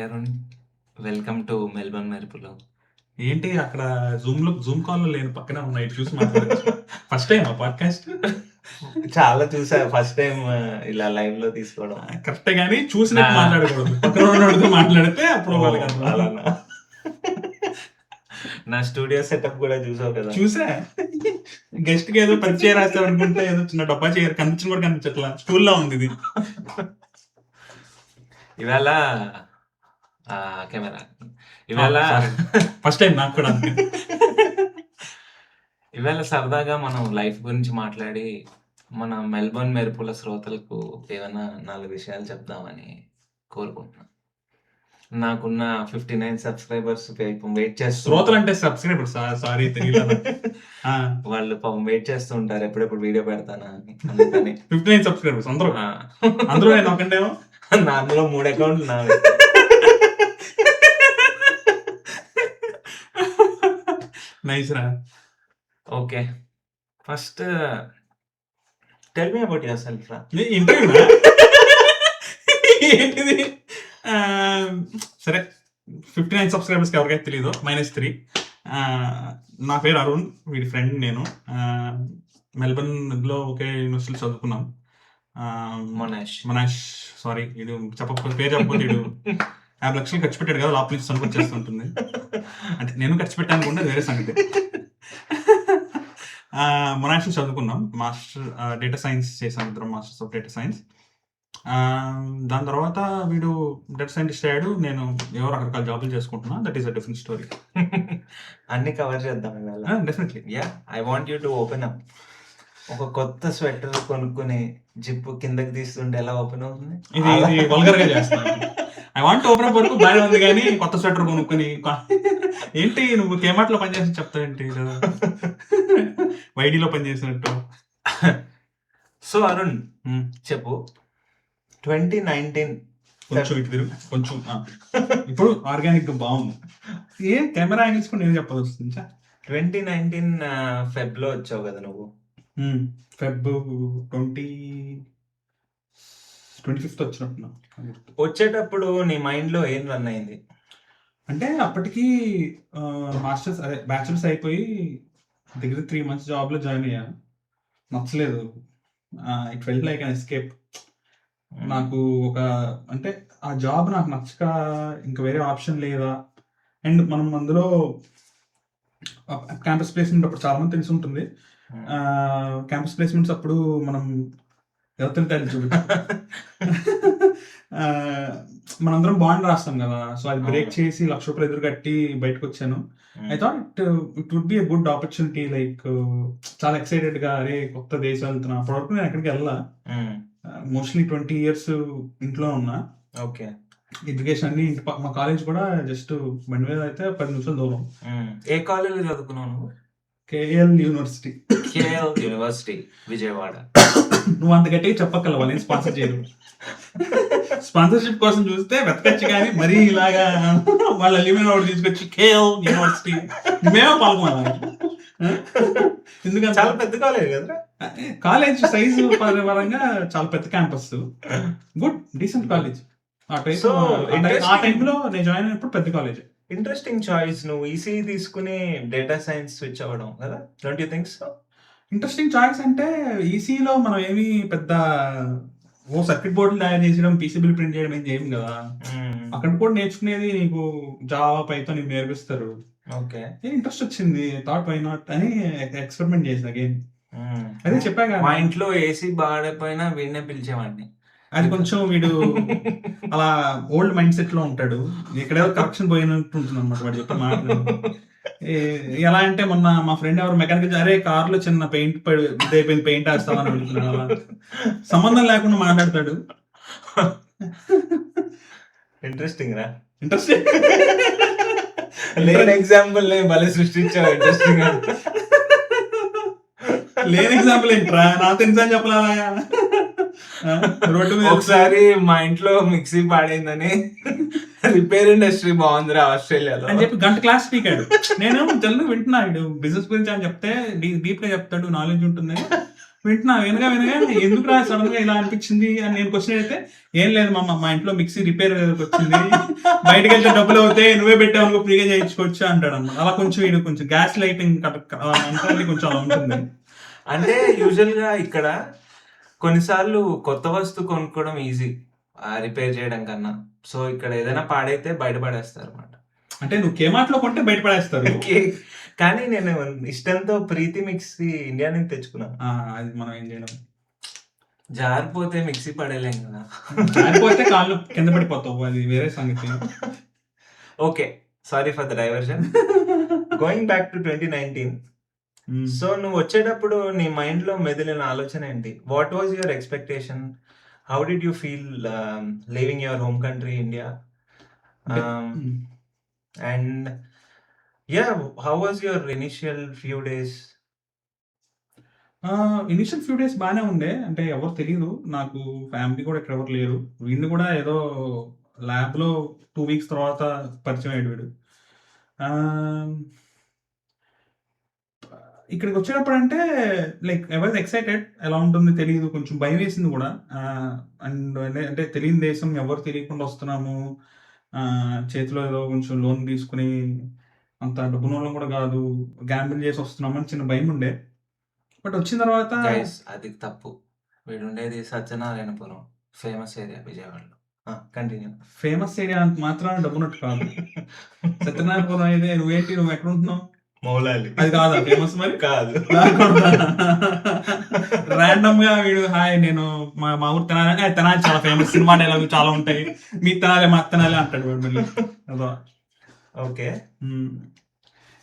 Hi Arun. Welcome to Melbourne మెరుపులో. ఏంటి అక్కడ జూమ్ కాల్ లేని పక్కనే ఉన్నాయి చూసి మాట్లాడచ్చు. ఫస్ట్ టైం ఆ పాడ్కాస్ట్ చాలా చూసా ఫస్ట్ టైం ఇలా లైవ్ లో తీసుకోవడం. కరెక్టే గానీ చూసినట్టు మాట్లాడకూడదు. పక్కన ఉన్నవాడితో మాట్లాడితే అప్పుడు వాళ్ళకి అర్థం. అలానా? నా స్టూడియో సెటప్ కూడా చూసావు కదా? చూసా. గెస్ట్ కి ఏదో పని చైర్ రాస్తావు అనుకుంటే ఏదో చిన్న డబ్బా చైర్ కనిపించిన కూడా కనిపించట్లా, స్కూల్లో ఉంది ఇది. ఇవాళ కెమెరా ఇవాళ ఫస్ట్ టైం నాకు కూడా అంతే. ఇవాళ సరదాగా మనం లైఫ్ గురించి మాట్లాడి మన మెల్బర్న్ మెరుపుల శ్రోతలకు ఏమైనా 4 విషయాలు చెప్దామని కోరుకుంటున్నాను. నాకున్న 59 సబ్స్క్రైబర్స్ వెయిట్ చేస్తూ శ్రోతలు అంటే సబ్స్క్రైబర్స్, సారీ తెలియదు. వాళ్ళు పాపం వెయిట్ చేస్తూ ఉంటారు ఎప్పుడెప్పుడు వీడియో పెడతానా అని. అందుకని 59 సబ్స్క్రైబర్స్ అందరూ నేను ఒకండేమో. నా అందులో 3 అకౌంట్లు నావి. నైస్ రా. Okay, first tell me about your self రా. ఇంటర్వ్యూ ఏంటిది? సరే, 59 సబ్స్క్రైబర్స్కి ఎవరికైతే తెలీదు, -3. నా పేరు అరుణ్, వీడి ఫ్రెండ్ నేను. మెల్బర్న్లో ఒకే యూనివర్సిటీలో చదువుకున్నాం. మనీష్ సారీ, వీడు పేరు చెప్పకపోతే వీడు 50 లక్షలు ఖర్చు పెట్టాడు కదా, లోపల నుంచి సనుకు చేస్తుంటుంది. అంటే నేను ఖర్చు పెట్టాను కూడా వేరే సంగతి. మనీష్ చదువుకున్నాం, మాస్టర్ డేటా సైన్స్ చేసాం, ఇద్దరం మాస్టర్స్ ఆఫ్ డేటా సైన్స్. దాని తర్వాత వీడు డేటా సైంటిస్ట్ అయ్యాడు, నేను ఎవరో రకరకాల జాబులు చేసుకుంటున్నా. That is a different story. అన్ని కవర్ చేద్దాం ఇవాళ. Definitely. Yeah, I want you to open up. ఒక కొత్త స్వెటర్ కొనుక్కుని జిప్పు కిందకి తీస్తుంటే ఎలా ఓపెన్ అవుతుంది? ఇది వల్గర్ గా చేస్తాను. ఐ వాంట్ ఓపెన్ అప్ వరకు బాగానే ఉంది, కానీ కొత్త స్వెటర్ కొనుక్కుని ఏంటి నువ్వు కేమాట్లో పనిచేసి చెప్తావేంటి కదా, వైడీలో పనిచేసినట్టు. సో అరుణ్ చెప్పు, 2019 కొంచెం ఇటు తిరుగు, కొంచెం ఇప్పుడు ఆర్గానిక్ గా బాగుంది. ఏ కెమెరా యాంగిల్స్ కూడా నేను చెప్పాల్సి వస్తుంది. 2019 ఫెబ్ లో వచ్చావు కదా నువ్వు. Feb 25th వచ్చినట్టున్నా. వచ్చేటప్పుడు నీ మైండ్ లో ఏం రన్ అయింది? అంటే అప్పటికి మాస్టర్స్ అదే బ్యాచులర్స్ అయిపోయి దగ్గర 3 months జాబ్ లో జాయిన్ అయ్యా. నచ్చలేదు. It felt like an escape. నాకు ఒక అంటే ఆ జాబ్ నాకు నచ్చక ఇంకా వేరే ఆప్షన్ లేదా. అండ్ మనం అందులో క్యాంపస్ ప్లేస్మెంట్ అప్పుడు చాలా మంది తెలిసి ఉంటుంది. క్యాంపస్ ప్లేస్మెంట్స్ అప్పుడు మనం ఎవరితో కలిసి మనందరం బాండ్ రాస్తాం కదా. సో అది బ్రేక్ చేసి ₹1,00,000 ఎదురు కట్టి బయటకు వచ్చాను. I thought it would be a good opportunity. Like చాలా ఎక్సైటెడ్ గా, అరే కొత్త దేశం వెళ్తున్నా. అప్పటివరకు నేను ఎక్కడికి వెళ్ళా. మోస్ట్లీ 20 years ఇంట్లో ఉన్నా. ఓకే, ఎడ్యుకేషన్ అన్ని మా కాలేజ్ కూడా జస్ట్ బండి మీద అయితే 10 నిమిషాలు దూరం. ఏ కాలేజ్ చదువుకున్నావు నువ్వు? KL university. KL university, Vijayawada. నువ్వు అంత గట్టిగా చెప్పక్కల, వాళ్ళని స్పాన్సర్ చేయరు. స్పాన్సర్షిప్ కోసం చూస్తే వెతకచ్చు, కానీ మరీ ఇలాగా వాళ్ళ అల్యూమినియం ఒకటి తీసుకొచ్చి కేఎల్ యూనివర్సిటీ మేమే పాల్గొనాలి. ఎందుకంటే చాలా పెద్ద కాలేజ్ కదా. కాలేజ్ సైజు పరంగా చాలా పెద్ద క్యాంపస్, గుడ్ డీసెంట్ కాలేజ్. ఆ టైంలో నేను జాయిన్ అయినప్పుడు పెద్ద కాలేజ్. Interesting choice. నువ్వు ఈసీ తీసుకుని డేటా సైన్స్ స్విచ్ అవ్వడం కదా, don't you think so? Interesting choice అంటే ఈసీలో మనం ఏమి పెద్ద సర్క్యూట్ బోర్డులు తయారు చేయడం, పీసీబీలు ప్రింట్ చేయడం ఏం చేయం కదా. అక్కడ కూడా నేర్చుకునేది నీకు జావా, పైథాన్ నీకు నేర్పిస్తారు. ఓకే, ఇంట్రెస్ట్ వచ్చింది, థాట్ వై నాట్ అని ఎక్స్పెరిమెంట్ చేసిన అగైన్. అదే చెప్పా కదా, మా ఇంట్లో ఏసీ బాగాపోయినా వీడినే పిలిచేవాడిని. అది కొంచెం వీడు అలా ఓల్డ్ మైండ్ సెట్ లో ఉంటాడు. ఎక్కడేదో కరెక్షన్ పోయినట్టు ఉంటుంది అనమాట వాడు చెప్పే మాటలు. ఎలా అంటే మొన్న మా ఫ్రెండ్ ఎవరు మెకానిక్, అరే కార్లో చిన్న పెయింట్ అయిపోయింది, పెయింట్ వేస్తామని అడుగుతున్నాడు. అలా సంబంధం లేకుండా మాట్లాడతాడు. ఇంట్రెస్టింగ్ రా, ఇంట్రెస్టింగ్. లేని ఎగ్జాంపుల్ భలే సృష్టించావు. ఇంట్రెస్టింగ్ లేని ఎగ్జాంపుల్ ఏంట్రా, నాకు తెలుసా చెప్పలా. రోడ్డు మీద ఒకసారి మా ఇంట్లో మిక్సీ పాడైందని రిపేర్ ఇండస్ట్రీ బాగుందిరా ఆస్ట్రేలియాలో అని చెప్పి గంట క్లాస్ స్పీకాడు. నేను తెలుగు వింటున్నాడు, బిజినెస్ గురించి అని చెప్తే డీప్ గా చెప్తాడు, నాలెడ్జ్ ఉంటుంది. వింటున్నా వినగా ఎందుకురా సడన్ గా ఇలా అనిపించింది అని నేను క్వశ్చన్ అయితే, ఏం లేదు మా ఇంట్లో మిక్సీ రిపేర్ వచ్చింది, బయటకు వెళ్తే డబ్బులు అవుతాయి, నువ్వే పెట్టావు అనుకో ఫ్రీగా చేయించుకోవచ్చు అంటాడు అనమాట. అలా కొంచెం వీడు కొంచెం గ్యాస్ లైటింగ్ మెంటాలిటీ కొంచెం అలా ఉంటుంది. అంటే యూజువల్ గా ఇక్కడ కొన్నిసార్లు కొత్త వస్తువు కొనుక్కోవడం ఈజీ రిపేర్ చేయడం కన్నా. సో ఇక్కడ ఏదైనా పాడైతే బయట పడేస్తారు అనమాట. అంటే నువ్వు కేమార్ట్ లో కొంటే బయట పడేస్తారు. కానీ నేను ఇష్టంతో ప్రీతి మిక్సీ ఇండియా నుంచి తెచ్చుకున్నాను. అది మనం ఏం చేయడం, జారిపోతే మిక్సీ పడేలేం కదా. జారిపోతే కాళ్ళు కింద పడిపోతావు, అది వేరే సంగతి. Okay, sorry for the diversion. Going back to 2019. So నువ్వు వచ్చేటప్పుడు నీ మైండ్ లో మెదిలిన ఆలోచన ఏంటి? What was your expectation? How did you feel living your home country India? And yeah, how was your initial few days? Initial few days బాగానే ఉండే, అంటే ఎవరు తెలియదు నాకు, ఫ్యామిలీ కూడా ఇక్కడ ఎవరు లేరు. వీడిని కూడా ఏదో ల్యాబ్ లో 2 weeks తర్వాత పరిచయం అయ్యాడు వీడు. ఇక్కడికి వచ్చేటప్పుడు అంటే లైక్ ఐ వాజ్ ఎక్సైటెడ్, ఎలా ఉంటుంది తెలియదు, కొంచెం భయం వేసింది కూడా. అండ్ అంటే తెలియని దేశం, ఎవరు తెలియకుండా వస్తున్నాము, చేతిలో ఏదో కొంచెం లోన్ తీసుకుని, అంత డబ్బున వాళ్ళం కూడా కాదు, గ్యాంబుల్ చేసి వస్తున్నామని చిన్న భయం ఉండే. బట్ వచ్చిన తర్వాత గైస్ అది తప్పు. వీడు ఉండేది సత్యనారాయణపురం, ఫేమస్ ఏరియా విజయవాడలో. కంటిన్యూ. ఫేమస్ ఏరియా అంత మాత్రాన డబ్బునట్టు కాదు. సత్యనారాయణపురం అయితే నువ్వేంటి, నువ్వు ఎక్కడ ఉంటున్నావు? మౌలాలి. అది కాదా ఫేమస్? మరి కాదు. ర్యాండమ్ గా వీడు హాయ్ నేను మా ఊరు తెనాలి, తెనాలి చాలా ఫేమస్, సినిమా డైలాగ్ చాలా ఉంటాయి, మీ తెనాలి మా తెనాలి అంటాడు వాడు మళ్ళీ. అదో ఓకే,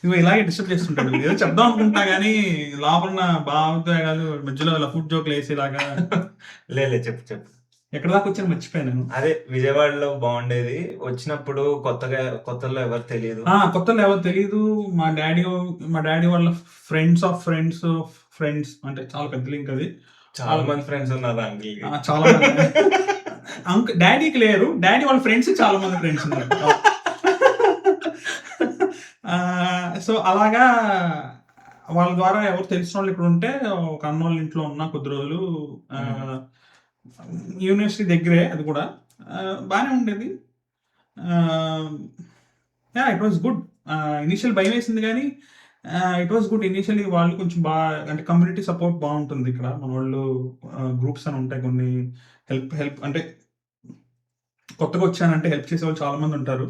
ఇగో ఇలాగే డిస్టర్బ్ చేస్తుంటాడు. ఏదో చెప్దాం అనుకుంటా గానీ లోపల భావోద్వేగాలు మధ్యలో ఇలా ఫుడ్ జోక్లు వేసేలాగా. లేలే, చెప్పు చెప్పు. ఎక్కడ దాకా వచ్చాను మర్చిపోయాను నేను. అదే విజయవాడలో బాగుండేది, వచ్చినప్పుడు కొత్తలో ఎవరు తెలియదు. కొత్తలో ఎవరు తెలియదు. మా డాడీ వాళ్ళ ఫ్రెండ్స్ అంటే చాలా పెద్ద లింక్ అది. చాలా మంది ఫ్రెండ్స్ ఉన్నారు అంకిల్. చాలా మంది డాడీకి లేరు, డాడీ వాళ్ళ ఫ్రెండ్స్ చాలా మంది ఫ్రెండ్స్ ఉన్నారు. సో అలాగా వాళ్ళ ద్వారా ఎవరు తెలిసిన వాళ్ళు ఇక్కడ ఉంటే, ఒక అన్న వాళ్ళ ఇంట్లో ఉన్న కొద్ది రోజులు, యూనివర్సిటీ దగ్గరే అది కూడా, బాగానే ఉండేది. It was good. ఇనిషియల్ భయం వేసింది కానీ ఇట్ వాజ్ గుడ్. ఇనిషియల్లీ వాళ్ళు కొంచెం బాగా, అంటే కమ్యూనిటీ సపోర్ట్ బాగుంటుంది ఇక్కడ. మన వాళ్ళు గ్రూప్స్ అని ఉంటాయి కొన్ని, హెల్ప్ అంటే కొత్తగా వచ్చానంటే హెల్ప్ చేసే వాళ్ళు చాలా మంది ఉంటారు.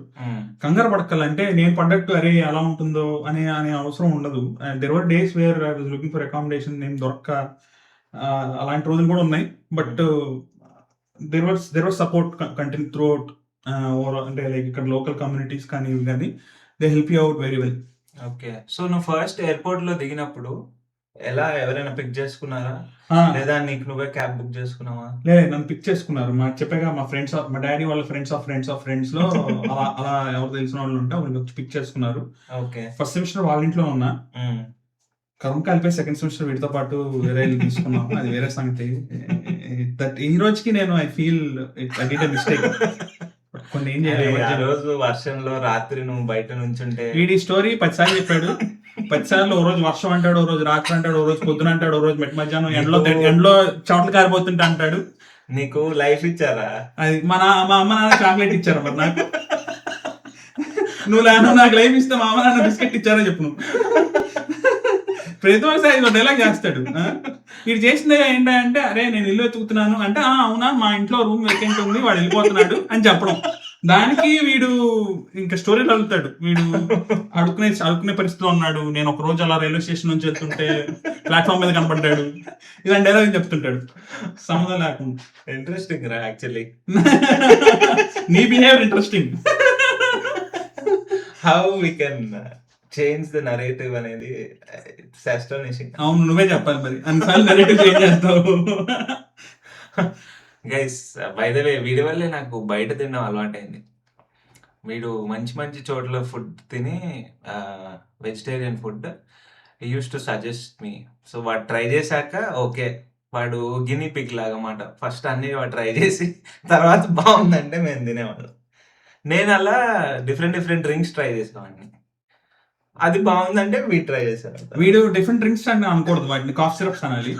కంగారు పడక్కలంటే నేను పడ్డట్టు అరే ఎలా ఉంటుందో అనే అవసరం ఉండదు. There were days where I was looking for accommodation, నేను దొరక్క అలాంటి రోజులు కూడా ఉన్నాయి. But there was support continue through out. అంటే లైక్ ఇక్కడ లోకల్ కమ్యూనిటీస్ కానీ ఇవి కానీ they help you out very well. Okay, so నువ్వు ఫస్ట్ ఎయిర్పోర్ట్ లో దిగినప్పుడు ఎలా, ఎవరైనా పిక్ చేసుకున్నారా, లేదా నీకు నువ్వే క్యాబ్ బుక్ చేసుకున్నావా? లేదు, నన్ను పిక్ చేసుకున్నారు. చెప్పాగా మా ఫ్రెండ్స్, మా డాడీ వాళ్ళ ఫ్రెండ్స్ లో అలా ఎవరు తెలిసిన వాళ్ళు ఉంటే వాళ్ళు వచ్చి పిక్ చేసుకున్నారు. ఓకే, ఫస్ట్ సెమిస్టర్ వాళ్ళ ఇంట్లో ఉన్నా, కరం కలిపి సెకండ్ సెమిస్టర్ వీటితో పాటు వేరే తీసుకున్నాం, అది వేరే సంగతి. దట్ ఈ రోజుకి నేను I feel it's I did a mistake. కొన్ని ఏం చేయాలి, ఆ రోజు వర్షంలో రాత్రి నువ్వు బయట నుంచుంటే, వీడి స్టోరీ 10 సార్లు చెప్పాడు. 10 సార్లు ఓ రోజు వర్షం అంటాడు, ఓ రోజు రాత్రి అంటాడు, ఓ రోజు పొద్దున అంటాడు, ఓ రోజు మెట్ మధ్యాహ్నం ఎండలో చోట్ల కారిపోతుంటే అంటాడు. నీకు లైఫ్ ఇచ్చారా? అది మా అమ్మ నాన్న చాక్లెట్ ఇచ్చారు మరి నాకు. నువ్వు నాకు లైఫ్ ఇస్తే మా అమ్మ నాన్న బిస్కెట్ ఇచ్చారని చెప్పు. నువ్వు ప్రతి ఒక్కసారి డైలాగ్ చేస్తాడు. వీడు చేసింది ఏంటంటే, అరే నేను ఇల్లు వెతుకుతున్నాను అంటే, అవునా మా ఇంట్లో రూమ్ వేకెంట్ ఉంది, వాడు వెళ్ళిపోతున్నాడు అని చెప్పడం. దానికి వీడు ఇంకా స్టోరీలు అడుగుతాడు. వీడు అడుక్కునే పరిస్థితిలో ఉన్నాడు, నేను ఒక రోజు అలా రైల్వే స్టేషన్ నుంచి వెళ్తుంటే ప్లాట్ఫామ్ మీద కనపడ్డాడు, ఇలాంటి డైలాగ్ చెప్తుంటాడు సంబంధం లేకుండా. ఇంట్రెస్టింగ్ రా యాక్చువల్లీ. నీ behaviour interesting. How we can change the narrative అనేది అస్టానిషింగ్. అవును, నువ్వే చెప్పాలి మరి, అన్నిసార్లు నరేటివ్ చేంజ్ చేస్తావు. గైస్ బై ద వే, వీడి వల్లే నాకు బయట తినడం అలవాటైంది. వీడు మంచి మంచి చోట్ల ఫుడ్ తిని, vegetarian food use to suggest me. So వాడు ట్రై చేశాక ఓకే, వాడు గిని పిగ్ లాగా అన్నమాట. ఫస్ట్ అన్ని వాడు ట్రై చేసి తర్వాత బాగుందంటే మేము తినేవాళ్ళం. నేను అలా డిఫరెంట్ డ్రింక్స్ ట్రై చేసేవాడిని. అది బాగుందంటే మీరు ట్రై చేశారు. వీడు డిఫరెంట్ డ్రింక్స్ అని అనకూడదు, వాటిని కాఫ్ సిరప్స్ అనాలి.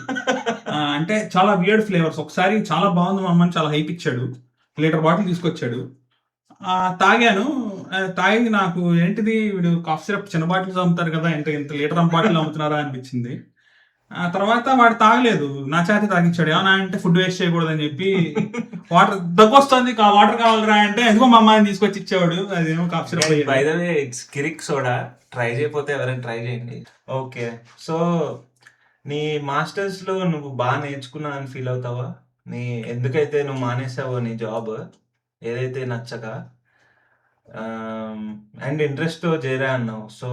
అంటే చాలా వియర్డ్ ఫ్లేవర్స్. ఒకసారి చాలా బాగుంది మా అమ్మని చాలా హైప్ ఇచ్చాడు, లీటర్ బాటిల్ తీసుకొచ్చాడు. తాగాను. తాగి నాకు ఏంటిది వీడు కాఫ్ సిరప్ చిన్న బాటిల్స్ అమ్ముతారు కదా, ఇంత ఇంత లీటర్ బాటిల్ అమ్ముతున్నారా అనిపించింది. ఆ తర్వాత వాడు తాగలేదు, నా చేత తాగించాడు. ఏమన్నా అంటే ఫుడ్ వేస్ట్ చేయకూడదు అని చెప్పి వాటర్ దగ్గొస్తుంది వాటర్ కావాలరా అంటే ఎందుకో మా అమ్మాయిని తీసుకొచ్చి ఇచ్చేవాడు. అదేమో cough syrup. By the way it's Kirik soda. Try చేయకపోతే ఎవరైనా ట్రై చేయండి. ఓకే, సో నీ మాస్టర్స్ లో నువ్వు బాగా నేర్చుకున్నా అని ఫీల్ అవుతావా? ఎందుకైతే నువ్వు మానేసావో నీ జాబ్ ఏదైతే నచ్చక అండ్ ఇంట్రెస్ట్ తో చేరా అన్నావు. So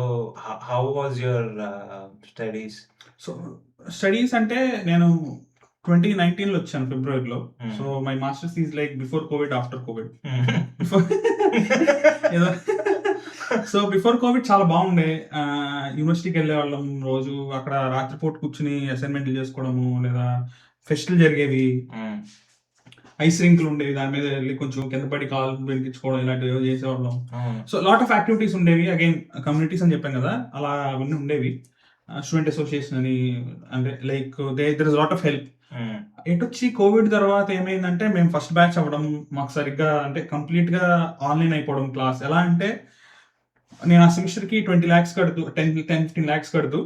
how was your studies? So studies అంటే నేను 2019 లో వచ్చాను ఫిబ్రవరిలో. So my masters is like before Covid, after Covid. ఏదో సో బిఫోర్ కోవిడ్ చాలా బాగుండే. యూనివర్సిటీకి వెళ్ళే వాళ్ళం రోజు, అక్కడ రాత్రిపూట కూర్చుని అసైన్మెంట్లు చేసుకోవడము, లేదా ఫెస్టులు జరిగేవి, ఐస్ రింకులు ఉండేవి, దాని మీద వెళ్ళి కొంచెం కింద పడి కాలు వెలిగించుకోవడం, ఇలాంటివి చేసేవాళ్ళం. సో లాట్ ఆఫ్ యాక్టివిటీస్ ఉండేవి. అగైన్ కమ్యూనిటీస్ అని చెప్పాను కదా, అలా అవన్నీ ఉండేవి. స్టూడెంట్ అసోసియేషన్ అని, అంటే like there is lot of help. ఎటొచ్చి కోవిడ్ తర్వాత ఏమైందంటే మేము ఫస్ట్ బ్యాచ్ అవ్వడం, మాకు సరిగ్గా అంటే కంప్లీట్ గా ఆన్లైన్ అయిపోవడం క్లాస్. ఎలా అంటే నేను ఆ సెమిస్టర్ కి 20 lakhs కడుతూ 10-15 lakhs కడుతూ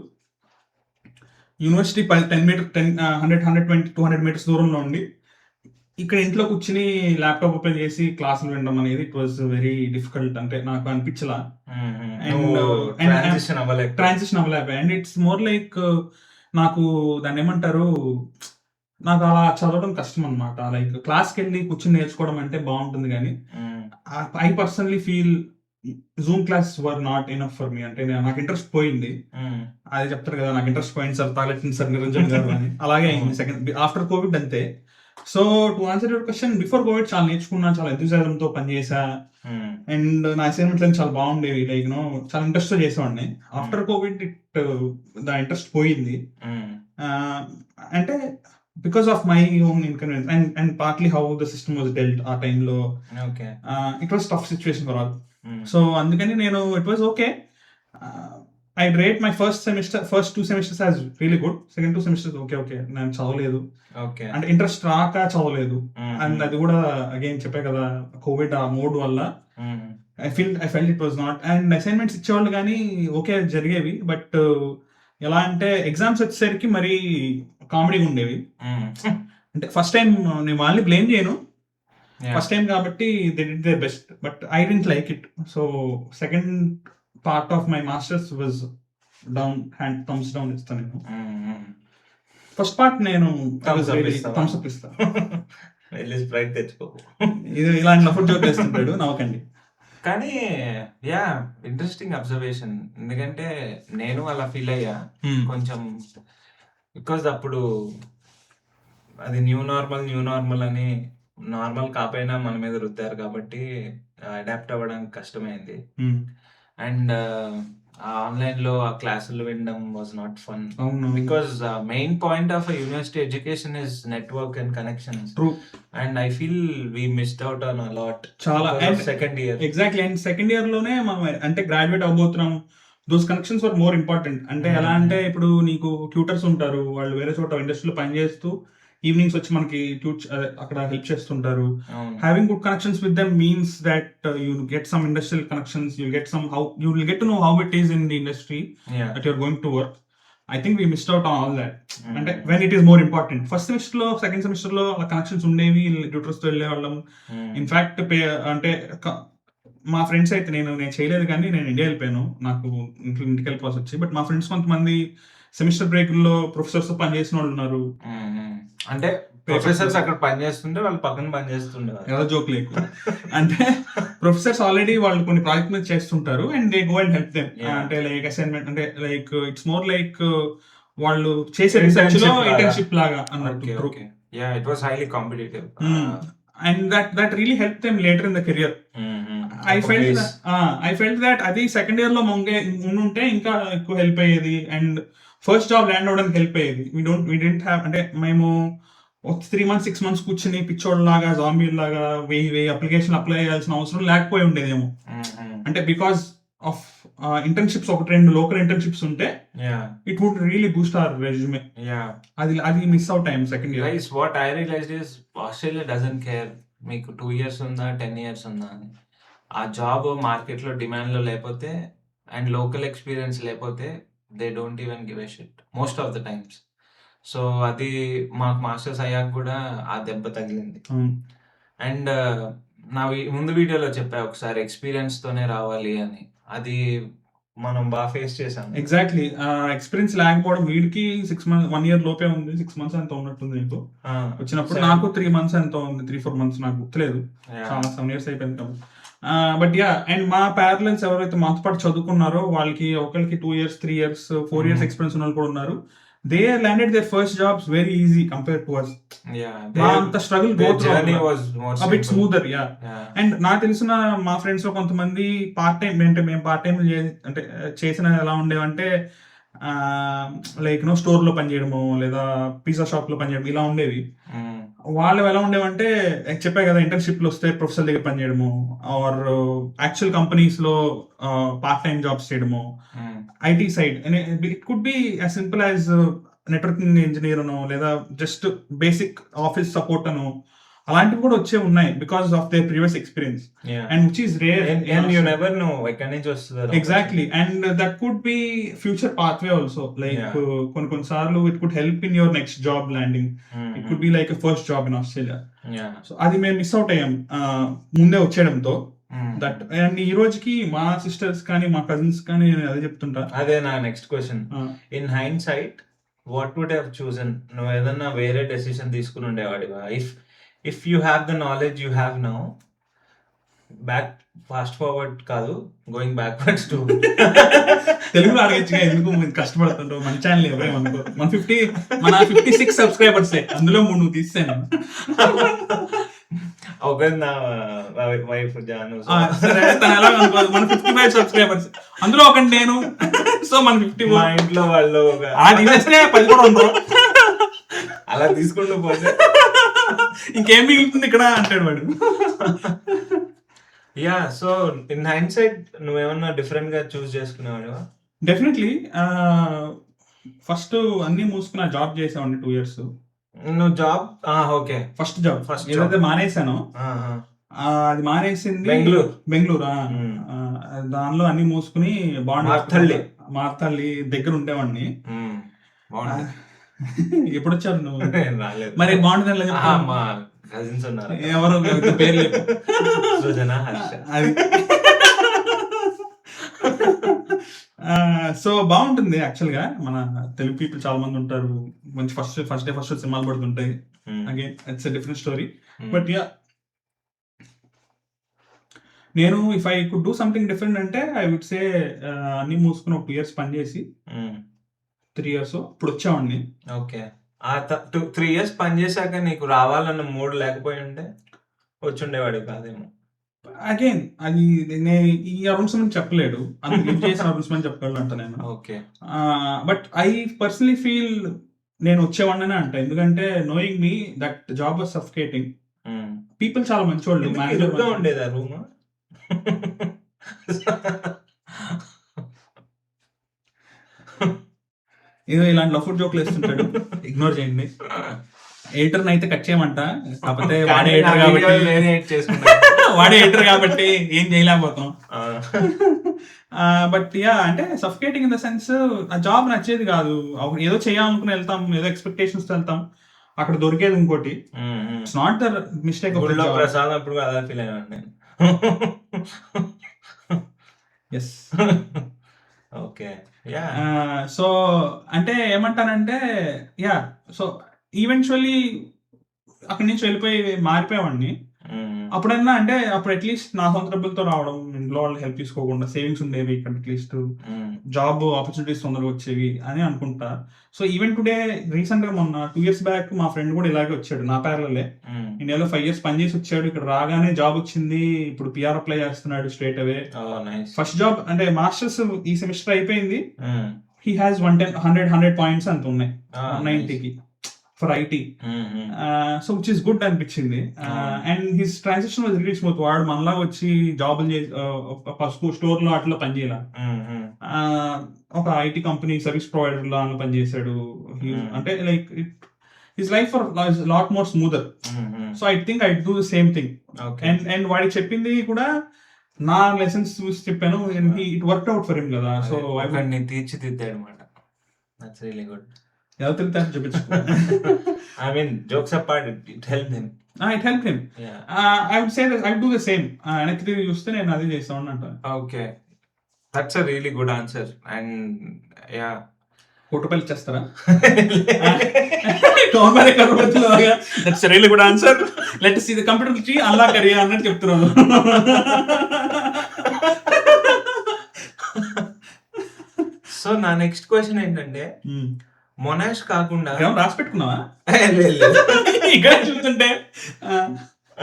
యూనివర్సిటీ 100-120-200 meters దూరంలో ఉండి ఇక్కడ ఇంట్లో కూర్చుని ల్యాప్టాప్ ఓపెన్ చేసి క్లాసులు వినడం అనేది ఇట్ వాజ్ వెరీ డిఫికల్ట్. అంటే నాకు అనిపించలా, ట్రాన్సిషన్ అవ్వలేక. అండ్ ఇట్స్ మోర్ లైక్ నాకు దాన్ని ఏమంటారు, నాకు అలా చదవడం కష్టం అనమాట. లైక్ క్లాస్కి వెళ్ళి కూర్చుని నేర్చుకోవడం అంటే బాగుంటుంది, కానీ I personally feel Zoom class were not enough for me. అంటే నాకు ఇంట్రెస్ట్ పోయింది. అదే చెప్తారు కదా, నాకు ఇంట్రెస్ట్ పోయింది సార్, తాగలేసింది సార్ నిరంజన్ గారు అని. అలాగే అయింది సెకండ్ ఆఫ్టర్ కోవిడ్ అంతే. So to answer your question, before Covid చాలా నేర్చుకున్నా, చాలా ఎంతూజియాజం తో పనిచేసా, అండ్ నా అసైన్మెంట్లు చాలా బాగుండేవి, లైక్ నో చాలా ఇంట్రెస్ట్ తో చేసేవాడిని. ఆఫ్టర్ కోవిడ్ ద ఇంట్రెస్ట్ పోయింది. అంటే because of my own inconvenience and partly how the system was dwelt ఆ టైంలో. It was tough situation for all. So అందుకని నేను it was okay. I rate my first 2 semesters as really good. Second 2 semesters okay నేను చదవలేదు, అంటే interest రాక చదవలేదు. And అది కూడా అగైన్ చెప్పే కదా, కోవిడ్ ఆ మోడ్ వల్ల I felt it was not. And assignments ఇచ్చేవాళ్ళు కానీ ఓకే జరిగేవి, బట్ ఎలా అంటే ఎగ్జామ్స్ వచ్చేసరికి మరీ కామెడీగా ఉండేవి. అంటే ఫస్ట్ టైం నేను వాళ్ళని బ్లేమ్ చేయను, ఫస్ట్ టైం కాబట్టి they did their best, but I didn't like it. So second part of my masters was thumbs down ఇస్తాను నేను. ఫస్ట్ పార్ట్ నేను థమ్స్ అప్ ఇస్తాను. ఇది ఇలాంటి ఫుడ్ జోక్ చేస్తుంటాడు, నవ్వకండి. కానీ యా, ఇంట్రెస్టింగ్ అబ్జర్వేషన్. ఎందుకంటే నేను అలా ఫీల్ అయ్యా కొంచెం, బికాజ్ అప్పుడు అది న్యూ నార్మల్ అని నార్మల్ కాకపోయినా మన మీద రుద్దారు కాబట్టి అడాప్ట్ అవ్వడానికి కష్టమైంది. అండ్ ఆన్లైన్ లో ఆ క్లాసులు వినడం was not fun, because main point of university education is network and connections. And I feel we missed out on a lot చాలా. Second year exactly. And second year లోనే మనం అంటే గ్రాడ్యుయేట్ అవబోతున్నాం, those connections were more important. అంటే ఎలా అంటే ఇప్పుడు నీకు ట్యూటర్స్ ఉంటారు, వాళ్ళు వేరే చోట ఇండస్ట్రీలో పనిచేస్తూ ఈవినింగ్స్ వచ్చి మనకి అక్కడ హెల్ప్ చేస్తుంటారు. Having good connections with them means that you get some industrial connections, you will get to know how it is in the industry that you are going to work. I think we missed out on all that. అంటే when it is more important. First semester లో, second semester లో అలా connections ఉండేవి, tutors తో వెళ్ళే వాళ్ళం. In fact అంటే మా ఫ్రెండ్స్ అయితే నేను చేయలేదు, కానీ నేను ఇండియా వెళ్ళిపోయాను, నాకు ఇంటికి వెళ్ళిపోవాల్సి వచ్చి. బట్ మా ఫ్రెండ్స్ కొంతమంది సెమిస్టర్ బ్రేక్ లో ప్రొఫెసర్స్ పనిచేసిన వాళ్ళు ఉన్నారు. అంటే ప్రొఫెసర్స్ అక్కడ పనిచేస్తుంటే వాళ్ళు పక్కన పనిచేస్తుంటారు, ఏదో జోక్ లేకు. అంటే ప్రొఫెసర్స్ ఆల్రెడీ వాళ్ళు కొన్ని ప్రాజెక్ట్ మీద చేస్తుంటారు, and they go and help them. అంటే లైక్ అసైన్మెంట్, అంటే లైక్ ఇట్స్ మోర్ లైక్ వాళ్ళు చేసే రీసెర్చ్ లో ఇంటర్న్షిప్ లాగా అన్నట్టు. Yeah, it was highly competitive. And that really helped them later in the career. I felt that అది second year లో ఉంటే ఇంకా ఎక్కువ హెల్ప్ అయ్యేది, అండ్ ఫస్ట్ జాబ్ ల్యాండ్ అవడానికి హెల్ప్ అయ్యేది. we didn't have, అంటే మేము 3 months 6 months కూర్చుని పిచ్చోడ్ లాగా, జాంబీ లాగా 1000 అప్లికేషన్ అప్లై చేయాల్సిన అవసరం లేకపోయి ఉండేదేమో. అంటే because of internships 1-2 local internships ఉంటే Yeah. It would really boost our resume. Yeah. అది మిస్ అవుట్ అయ్యాం second year. Guys, what I realized is Australia doesn't care మీకు 2 years ఉందా 10 years ఉందా అని. ఆ జాబ్ మార్కెట్లో డిమాండ్లో లేకపోతే అండ్ లోకల్ ఎక్స్పీరియన్స్ లేకపోతే they don't even give a shit most of the times. So అది మాకు మాస్టర్స్ అయ్యాక కూడా ఆ దెబ్బ తగిలింది. అండ్ నా ముందు వీడియోలో చెప్పా ఒకసారి ఎక్స్పీరియన్స్తోనే రావాలి అని. అది మనం బాగా ఫేస్ చేసాం. ఎగ్జాక్ట్లీ ఎక్స్పీరియన్స్ లేకపోవడం వీడికి 6 months 1 year లోపే ఉంది. 6 months ఎంత ఉన్నట్టుంది నీకు వచ్చినప్పుడు. నాకు 3 months ఎంత ఉంది, 3-4 months నాకు గుర్తులేదు, చాలా 7 years అయిపోయింది కాబట్టి. బట్ యా, అండ్ మా ప్యారలల్స్ ఎవరైతే మాతో పాటు చదువుకున్నారో వాళ్ళకి ఒకరికి 2 years 3 years 4 years ఎక్స్పీరియన్స్ ఉన్న వాళ్ళు కూడా ఉన్నారు. They landed their first jobs very easy compare to us. అంత struggle bit smoother. Yeah, and నాకు తెలిసిన మా ఫ్రెండ్స్ లో కొంతమంది పార్ట్ టైం అంటే మేము పార్ట్ టైం అంటే చేసిన ఎలా ఉండేవంటే లైక్ స్టోర్ లో పనిచేయడము లేదా పిజ్జా షాప్ లో పనిచేయడం ఇలా ఉండేవి. వాళ్ళు ఎలా ఉండేవంటే చెప్పా కదా, ఇంటర్న్షిప్ లో వస్తే ప్రొఫెసర్ దగ్గర పనిచేయడము ఆర్ యాక్చువల్ కంపెనీస్ లో పార్ట్ టైం జాబ్స్ చేయడము, IT side. It could be as simple as networking engineer అనో లేదా జస్ట్ బేసిక్ ఆఫీస్ సపోర్ట్ అనో అలాంటివి కూడా వచ్చే ఉన్నాయి because of their previous experience. And which is rare and you never know ఎక్కడి నుంచి వస్తుందో. Exactly, and that could be future pathway also. Like కొన్ని సార్లు it could help in your next job landing. It could be like first job in Australia. So అది మేము miss out అయ్యాం ముందే వచ్చేయడంతో. That and ఈ రోజుకి మా సిస్టర్స్ కానీ మా కజిన్స్ కానీ అదే చెప్తుంటా. అదే నా next question. In hindsight what would have చూసన్? నువ్వు ఏదన్నా వేరే డెసిషన్ తీసుకుని ఉండేవాడివా? If you have the knowledge you have now, back fast forward కాదు, గోయింగ్ బ్యాక్వర్డ్స్ టు తెలుగులో అడగచ్చుగా, ఎందుకు కష్టపడుతుంటావు? మన ఛానల్ ఎవరేమనుకో, మన 56 సబ్స్క్రైబర్స్, అందులో 3 నువ్వు తీసాను. ఒకరి నా వైఫ్ జాను, సరే తను ఎలా అనుకోదు. మన 55 సబ్స్క్రైబర్స్, అందులో ఒకటి నేను. సో మన 50 మా ఇంట్లో వాళ్ళు తీసేస్తే 10 కూడా ఉండరు. అలా తీసుకుంటూ పోతే ఇంకేం మిగులుతుంది ఇక్కడ అంటాడు వాడు. Yeah, so in hindsight నువ్వేమన్నా డిఫరెంట్ గా చూస్ చేసుకునేవాడివా? డెఫినెట్లీ. ఫస్ట్ అన్ని మూసుకున్న జాబ్ చేసామండి 2 years. నువ్వు జాబ్ ఓకే ఫస్ట్ జాబ్ ఏదైతే మానేసానో అది మానేసింది బెంగళూరు. దానిలో అన్ని మూసుకుని మార్తల్లి దగ్గర ఉండేవాడిని. ఎప్పుడు వచ్చారు నువ్వు? మరి బాగుంటుంది ఎవరు పేర్లు అది. సో బాగుంటుంది యాక్చువల్ గా. మన తెలుగు పీపుల్ చాలా మంది ఉంటారు, మంచి ఫస్ట్ డే సినిమాలు పడుతుంటాయి. Again it's a different story. But yeah, నేను if I could do something different అంటే ఐ వుడ్ సే అన్ని మూసుకుని 2 years పనిచేసి 3 years ఇప్పుడు వచ్చామండి. ఓకే, 3 years పనిచేసాక నీకు రావాలన్న మూడ్ లేకపోయి ఉంటే వచ్చుండేవాడు కాదేమో. అగైన్ అది నేను ఈ అనౌన్స్మెంట్ చెప్పలేడు, అది లివ్ చేసిన అనౌన్స్మెంట్ చెప్పగలను అంట నేను. Okay, but I personally feel నేను వచ్చేవాడిని అంట. ఎందుకంటే knowing me that job was suffocating. People చాలా మంచివాళ్ళు. ఉండేదా రూమ్? ఏదో ఇలాంటి లఫుడ్ జోక్లు వేస్తుంటాడు, ఇగ్నోర్ చేయండి. ఎడిటర్ అయితే కట్ చేయమంట, కాకపోతే వాడే ఎడిటర్ కాబట్టి ఏం చేయలేకపోతాం. బట్ యా, అంటే సఫికేటింగ్ ఇన్ ద సెన్స్ ఆ జాబ్ నచ్చేది కాదు. ఏదో చేయాలనుకుని వెళ్తాం, ఏదో ఎక్స్పెక్టేషన్స్ తో వెళ్తాం, అక్కడ దొరికేది ఇంకోటి. It's not the mistake of the job. Prasad అప్పుడు అలా ఫీల్ అయ్యాను. ఎస్. ఓకే, సో అంటే ఏమంటానంటే యా, సో ఈవెన్చువల్లీ అక్కడి నుంచి వెళ్ళిపోయి మారిపోయేవాడిని. అప్పుడన్నా అంటే అప్పుడు అట్లీస్ట్ నా సొంత డబ్బులతో రావడం, ఇంట్లో వాళ్ళు హెల్ప్ తీసుకోకుండా సేవింగ్స్ ఉండేవి, ఇక్కడ అట్లీస్ట్ జాబ్ ఆపర్చునిటీస్ తొందరగా వచ్చేవి అని అనుకుంటా. సో ఈవెన్ టుడే రీసెంట్ గా మొన్న 2 years బ్యాక్ మా ఫ్రెండ్ కూడా ఇలాగే వచ్చాడు, నా ప్యారలే. ఇండియాలో 5 years పనిచేసి వచ్చాడు, ఇక్కడ రాగానే జాబ్ వచ్చింది, ఇప్పుడు PR అప్లై చేస్తున్నాడు స్ట్రేట్ అవే. ఫస్ట్ జాబ్ అంటే మాస్టర్స్ ఈ సెమిస్టర్ అయిపోయింది. హీ హాజ్ 110 100 points అంత ఉన్నాయి 190కి. For IT. So which is good అనిపించింది. And his transaction was really smooth. వాడు మనలా వచ్చి జాబులు చేసి స్టోర్ లో అట్లా పనిచేయాల, ఒక ఐటీ కంపెనీ సర్వీస్ ప్రొవైడర్ లా పనిచేశాడు. అంటే like his life lot more smoother. So I think I do the same thing. And వాడికి చెప్పింది కూడా నా లెసన్స్ చూసి చెప్పాను. It work out for him కదా. సో తీర్చిదిద్దాడు అనమాట. That's really good. ఎవరు తిరుగుతారు చూపించు. I mean, jokes apart, it helped him. It helped him. Yeah. I would say that I would do the same. వెనక్కి తిరిగి చూస్తే నేను అదే చేస్తాను అంట. Okay. That's a really good answer. And yeah. ₹1 ఇచ్చేస్తారా? కాంబరే కరోడ్లో that's really good answer. Let see the computer కి అల్లా కరియా అన్నట్టు చెప్తున్నాను. సో నా నెక్స్ట్ క్వశ్చన్ ఏంటంటే, మొనాష్ కాకుండా రాసి పెట్టుకున్నావా? ఇక్కడ చూస్తుంటే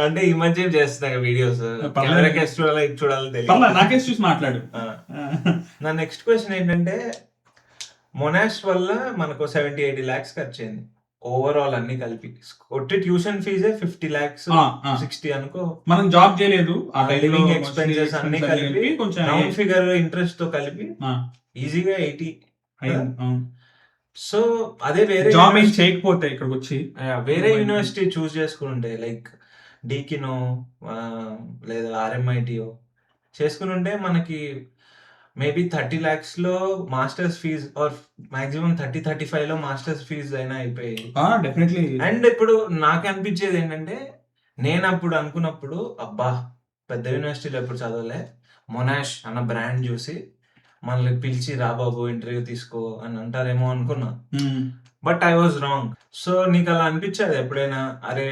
అంటే ఈ మధ్య చేస్తున్నా వీడియోస్, చూడాలి తెలియదు. నాకేసి చూసి మాట్లాడు. నా నెక్స్ట్ క్వశ్చన్ ఏంటంటే, మొనాష్ వల్ల మనకు 70-80 lakhs ఖర్చు అయింది ఓవరాల్ అన్ని కలిపి. కొట్టి ట్యూషన్ ఫీజే 50 lakhs 60 అనుకో. మనం జాబ్ చేయలేదు, లివింగ్ ఎక్స్పెన్సెస్ అన్ని కలిపి కొంచెం రౌండ్ ఫిగర్ ఇంట్రెస్ట్ తో కలిపి ఈజీగా 80. సో అదే వేరే జాబ్ ఏం చేయకపోతే ఇక్కడికి వచ్చి వేరే యూనివర్సిటీ చూస్ చేసుకుని ఉంటే, లైక్ డీకినో లేదా ఆర్ఎంఐటిఓ చేసుకుని ఉంటే మనకి మేబీ 30 lakhs లో మాస్టర్స్ ఫీజ్ ఆర్ మాక్సిమం 30-35 లో మాస్టర్స్ ఫీజ్ అయినా అయిపోయాయి. డెఫినెట్లీ. అండ్ ఇప్పుడు నాకు అనిపించేది ఏంటంటే, నేను అప్పుడు అనుకున్నప్పుడు అబ్బా పెద్ద యూనివర్సిటీలో ఎప్పుడు చదవలే, మొనాష్ అన్న బ్రాండ్ చూసి మనల్ని పిలిచి రా బాబు ఇంటర్వ్యూ తీసుకో అని అంటారేమో అనుకున్నా. But I was wrong. So నీకు అలా అనిపించేది ఎప్పుడైనా, అరే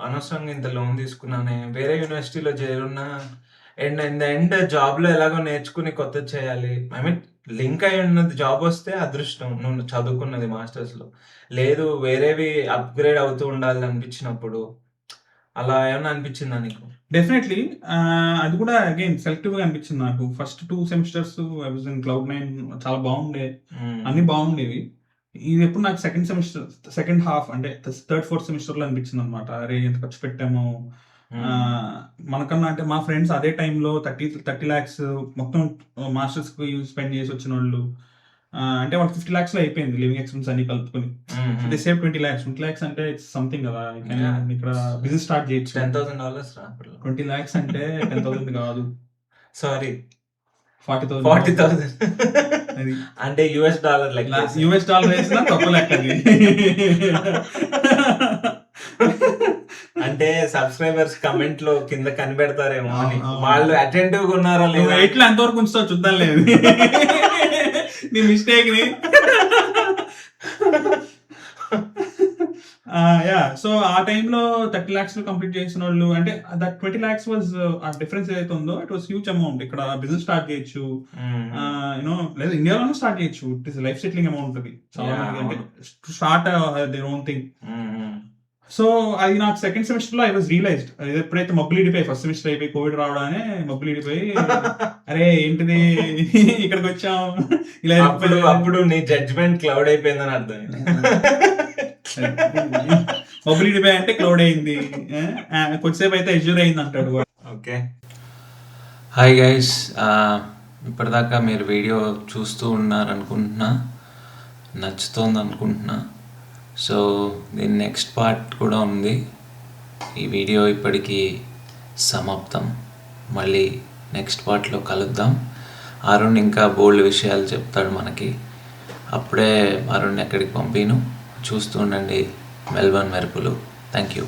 అనవసరంగా ఇంత లోన్ తీసుకున్నానే, వేరే యూనివర్సిటీలో చేరున్నా and in the end job లో ఎలాగో నేర్చుకుని కొత్త చేయాలి. ఐ మీన్ లింక్ అయి ఉన్నది జాబ్ వస్తే అదృష్టం, నువ్వు చదువుకున్నది మాస్టర్స్ లో, లేదు వేరేవి అప్గ్రేడ్ అవుతూ ఉండాలి అనిపించినప్పుడు అలా ఏమన్నా అనిపించిందా నీకు? డెఫినెట్లీ. అది కూడా అగైన్ సెలెక్టివ్ గా అనిపించింది నాకు. First 2 semesters I was in Cloud9, చాలా బాగుండే, అన్ని బాగుండేవి. ఇది ఎప్పుడు నాకు సెకండ్ హాఫ్ అంటే 3rd 4th semester లో అనిపించింది అనమాట. అరే ఎంత ఖర్చు పెట్టాము మనకన్నా. అంటే మా ఫ్రెండ్స్ అదే టైంలో 30 lakhs మొత్తం మాస్టర్స్ కి స్పెండ్ చేసి వచ్చిన వాళ్ళు. అంటే వాళ్ళకి 50 lakhs లో అయిపోయింది లివింగ్ ఎక్స్పెన్స్ అన్ని కలుపుకొని. దే సేవ్ 20 lakhs అంటే ఇట్స్ సంథింగ్ కదా. ఇక్కడ బిజినెస్ స్టార్ట్ చేయొచ్చు. $10,000 20 lakhs అంటే 10,000 కాదు, సారీ 40,000. అంటే US డాలర్ వేసినా తక్కువ లెక్క అది. అంటే సబ్స్క్రైబర్స్ కమెంట్ లో కింద కనిపెడతారేమో అని. వాళ్ళు అటెంటివ్ గా ఉన్నారా లేదా, ఎట్లా ఎంతవరకు ఉంచుతావు చూద్దాం లేదు నీ మిస్టేక్ ని. సో ఆ టైంలో 30 lakhs కంప్లీట్ చేసిన వాళ్ళు, అంటే దట్ 20 lakhs వాజ్ ఆ డిఫరెన్స్ ఏదైతే ఉందో ఇట్ వాస్ హ్యూజ్ అమౌంట్. ఇక్కడ బిజినెస్ స్టార్ట్ చేయొచ్చు, యూనో, లేదా ఇండియాలోనే స్టార్ట్ చేయొచ్చు. It is life settling amount అది చాలా మంది, అంటే start their own thing. So అది నాకు సెకండ్ సెమిస్టర్ లో ఐ వాజ్ రియలైజ్డ్. ఎప్పుడైతే మబ్బులు ఇడిపోయి, ఫస్ట్ సెమిస్టర్ అయిపోయి కోవిడ్ రావడానే మబ్బులు ఇడిపోయి, అరే ఏంటిది ఇక్కడికి వచ్చాం ఇలా. అప్పుడు నీ జడ్జ్మెంట్ క్లౌడ్ అయిపోయిందని అర్థం. మబ్బులు ఇడిపోయి అంటే క్లౌడ్ అయింది, కొద్దిసేపు అయితే ఎజ్యూర్ అయింది అంటాడు. ఓకే, హాయ్ గైస్, ఇప్పటిదాకా మీరు వీడియో చూస్తూ ఉన్నారనుకుంటున్నా, నచ్చుతోంది అనుకుంటున్నా. సో దీని నెక్స్ట్ పార్ట్ కూడా ఉంది. ఈ వీడియో ఇప్పటికీ సమాప్తం. మళ్ళీ నెక్స్ట్ పార్ట్లో కలుద్దాం. అరుణ్ ఇంకా బోల్డ్ విషయాలు చెప్తాడు మనకి. అప్పుడే అరుణ్ ఎక్కడికి పంపిను. చూస్తూ ఉండండి మెల్బర్న్ మెరుపులు. Thank you.